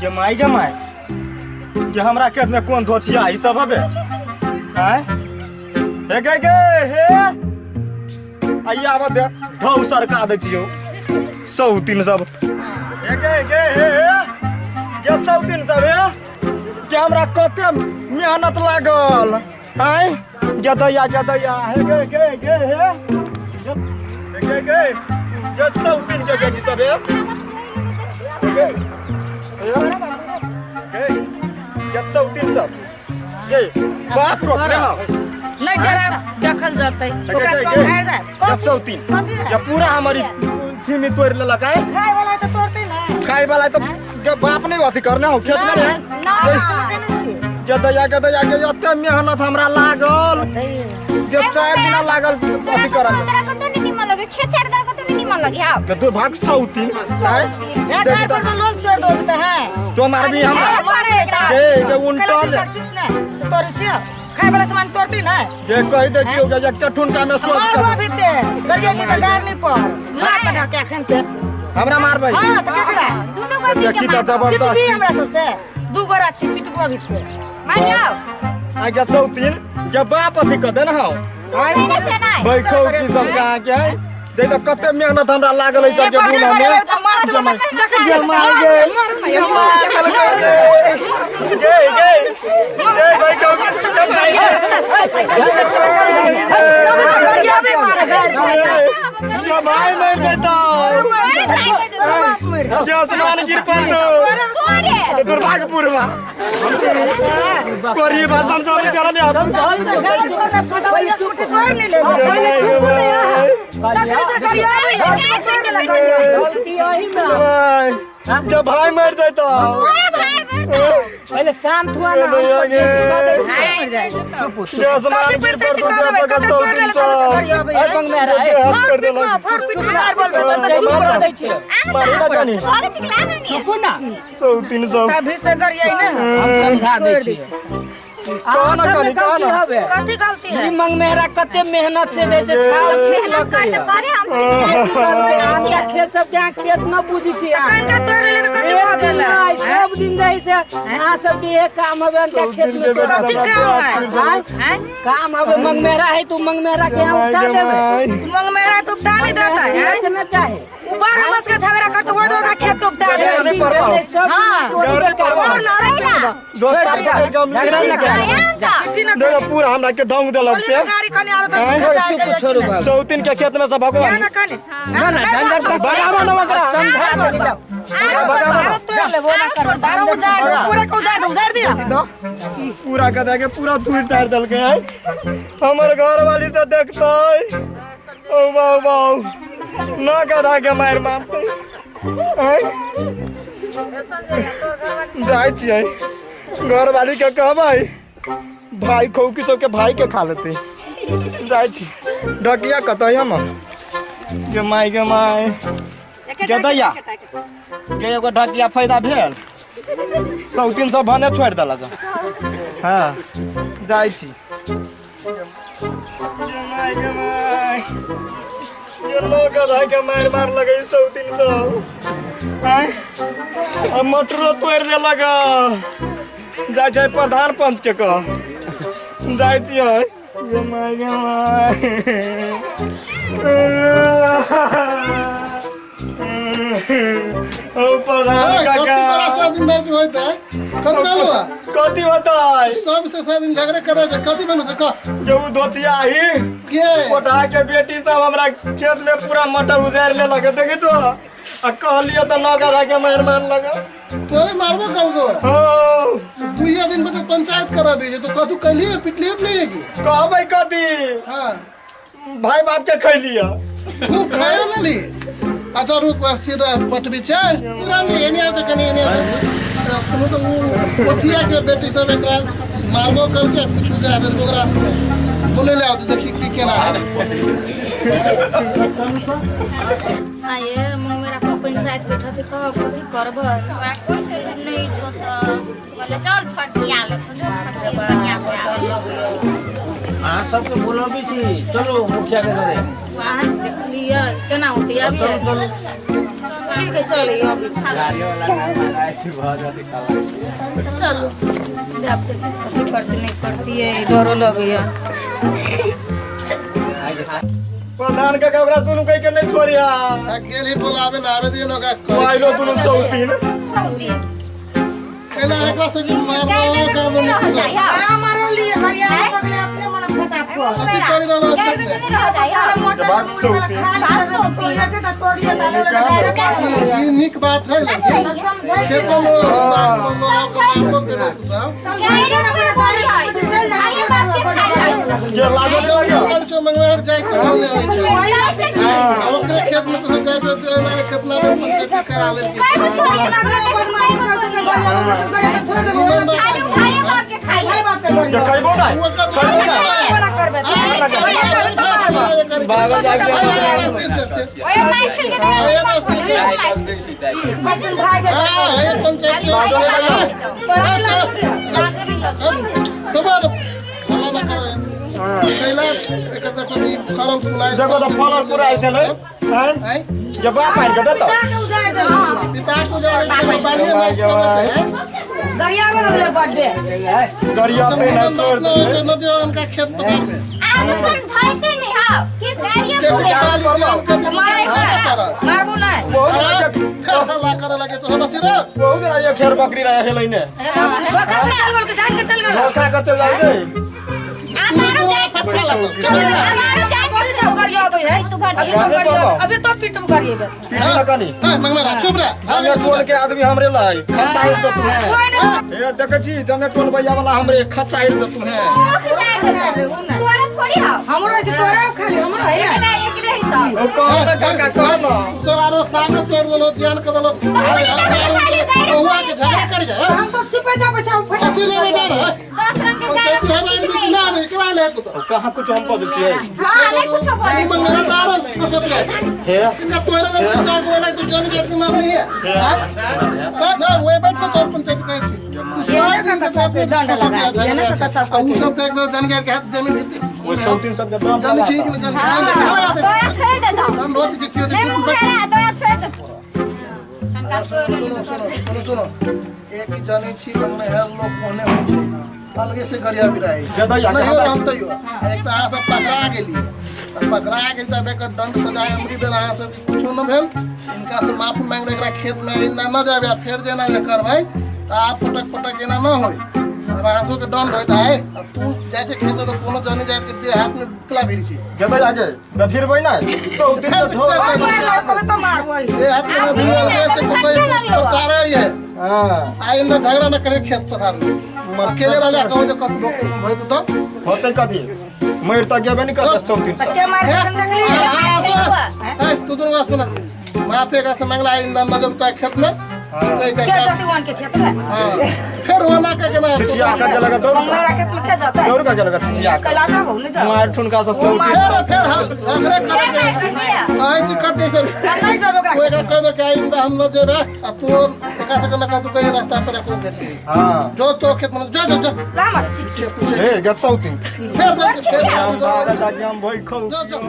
जमाई ये हमरा खेत में कौन धोचिया ई सब हबे आय हे गे हे आइया आबे ढौ सरका दै छियो 100 सब हे गे हे ये 100 सब हे कि हमरा कते मेहनत लागल आय जदया हे गे हे ये 100 के बेटी सब हे ये 100 सब गे बाप रो नहीं डरा देखल जातै ओकरा कम भए जाय 103 ये पूरा हमारी छिमी तोड़ लेलक है खाय वाला तो तोड़ते ना खाय वाला तो के बाप नहीं अथी करना हो खेत में है के दया के एते मेहनत हमरा लागल के 4 दिन लागल अथी करल तोरा कतो नहीं मन लगे खेचार तोरा कतो नहीं मन लगे हां के 2 भाग 103 है या गाय पर तो लोग तोड़ देते हैं तो मार भी हम के उल्टल से तोड़ छियो खाय वाला सामान तोड़ती ना के कह दे छियो के एक ठुनका में सोच कर मारबो भीते गरिया में तो गार नहीं पर लात ढके एखन के हमरा मार भाई हां त के करा दोनों को देखी त जबरदस्त जितबी हमरा सबसे 2 गोरा छी पिटबो भीते मान जाओ आ के 103 के बाप अथी क दे ना हो भाई खौ की सब का के दे तो कते मेहनत हमरा लागल है सब के बुला में जमा गे भाई खौ जमाई मर देता क्या आसमान गिर पड़तो दुर्भाग्यपुर में कोरी बात समझो चला नहीं आप जब भाई मर जाता पहले शांत हुआ ना कथी गलती है मंग मेहरा कते मेहनत से जैसे छाव छीन लके खेत सब के खेत न बुझी छी कनका तोड़ ले कते हो गेल सब दिन जैसे आ सब के काम हवे के खेत में कथी काम है काम हवे मंग मेहरा है तू मंग मेहरा के उठा देबे मंग मेहरा तो उठा नहीं देता है करना चाहे ऊपर हमस का झगड़ा करते वो दोनों खेत को उठा देबे हां और देखो पूरा हमरा के दम देलक से सौतीन के खेत में सब भगवान पूरा कदा के पूरा दूर तार दल के हमर घर वाली से देखते ओ बाऊ बाऊ ना कदा के मार मारते जाय छियै घर वाली के कहबै भाई खौकी सब के भाई के खा लेते जाय छी ढकिया कतय हम के माय के दैया के एगो ढकिया फायदा भेल 100-300 भने छोड़ देलक हां जाय छी के माय ये लोग आधा के मार लगे 100-300 हैं अब मटरो तोड़ दे लगा जाय छै प्रधान पंच के कह जाय छियै गे माय ओ प्रधान काका कथी बताई सबसे सब दिन झगड़े करे छै कथी बनू से कह जो दोतिया ही के कोठा के बेटी सब हमरा खेत में पूरा मटर उजाड़ ले लगे देखे छो आ कहलियो त नगरा के मार लगा तोरे मारबो कल गो हो दुइया दिन बाद पंचायत कराबे जे तो कथू कहलिए पिटलिए की कहबै कथी हां भाई बाप के खैलिया तू खाए ना ली अच्छा रुक सिर पटबी छै रानी एने आ त कनी एने सुनो तो कोठिया के बेटी सब एकरा मारबो कल के कुछ जा दे ओकरा बोले ले आओ देखी की केना है आये मम्मी मेरा को पंचायत बैठा थे तो कथी करब कोई से नहीं जोता बोले चल फटिया ले फटिया आ सबके बोलबी छी चलो मुखिया के घरे वहां देख लिया केना होती अभी चलो ठीक है चलिए अभी गाड़ियों वाला लगाए थी बहुत ज्यादा काला चलो आप कथी करती नहीं करती है डरो लग गया प्रधान का कबरा तुनु कह के नहीं छोड़िया अकेले बोलावे ना आवे दियो का आइलो तुनु सौतीन सौती केना एकरा से मारबो का दो हमारे लिए हरिया अपने मन फटाफट अति करी ना बात सौतीन निक बात है लेकिन खेतों में मारबो के सब ये लागो नहीं लगे जो मंगवार जाय तो होने होय छै ओकरे खेत में तो जाय तो कितना पंचायत करा ले ये कहबो ना बाबा जाके ओए माइथिल के देखो तो फलर पूरा आइ चले हैं ये बाप मार के देतो पिता को जा रहे पानी नहीं छोड़ते गरिया में लगले बर्थडे दरिया पे ना छोड़ दे नदी उनका खेत पथार में आप समझाते नहीं हां कि गाड़ियां मारबो ना ला करे लगे तो बस रे बहुत रहा खेर बकरी रहा है लेने धोखा से चल बोल के जान के चल गए धोखा के चल जाए हमारो जाय पत्थर लगा हमारो जाय बोले जाओ गरिया अबे है तू कर अभी तो गरिया अभी तो पिटम करिए बे पीछे लगा नहीं मंगवा चुप रे हमें टोल के आदमी हमरे लाई खच्चा हिल दो तू है ये देख छी हमें टोल भैया वाला हमरे खच्चा हिल दो तू है तोरा थोड़ी हां हमरो के तोरा खाली हमरो है ना एक रही सब ओ कौन काका कौन तो आरो सामने छोड़ दलो ध्यान कर दलो हुआ के झगड़ा कर जा हम सब चुप जा बचाओ फट फंसी ले बेटा दस रंग के गाड़ी पंचायत में ना दे के वाले तो कहां कुछ हम पद छी हां नहीं कुछ बोले मंगवा तारो कसत ले है इनका तोरे में पैसा बोला तू जान जात की मार नहीं है ना वो बैठ के तोर पंचायत कहे छी ये का साथ में दंड लगा दिया ना का साथ वो सब देख दो जान के हाथ जमीन वो सब तीन सब का जान छी कि जान तोरा छोड़ दे दो हम रोज के क्यों नहीं मुखरा तोरा छोड़ दे सुनो एक ही जाने छी में है लोग कोने हो छी अलगे से गरिया बिराई ज्यादा या नहीं हो रहत यो एक तो आ सब पकड़ा गेली पकड़ा गेल तबे के दंड सजाए अमरी दे रहा सब कुछ न भेल इनका से माफी मांग ले एकरा खेत में इंदा न जाबे फिर जेना ले करबै त आप पटक एना न होय रासो के दंड होता है अब तू जाए खेत तो कोनो जाने जाए के जे हाथ में निकला भिड़ छी ज्यादा आगे मैं फिर वही ना सौ दिन तो ढो को तो मारबो ये हाथ में भिड़ से कोई प्रचार है हां आइंदा झगड़ा न करे खेत पथार में अकेले रहले कहू जे कत लोग भइत तो होते कथी मर त गेबे नहीं कर सौ दिन के मार के देख ली ए तू दोनों सुन माफी का से मंगला आइंदा न जब तक खेत में क्या जाती वन के खेत में फिर होना का के ना चिचिया का के लगा दौड़ मेरा खेत में क्या जाता है दौड़ का के लगा चिचिया का कला जा बहु जा मार ठुनका से सौ दिन फिर अगरे करे आई जी कते से नहीं जाबे ओकरा कोई का कह दो कि आइंदा हम न जेबे अब तू एका से ना तू कहीं रास्ता पर को देती हां जो तो खेत में जा जा ला मार छी ए गत सौ दिन फिर हम बागा जाके हम भई खौ जा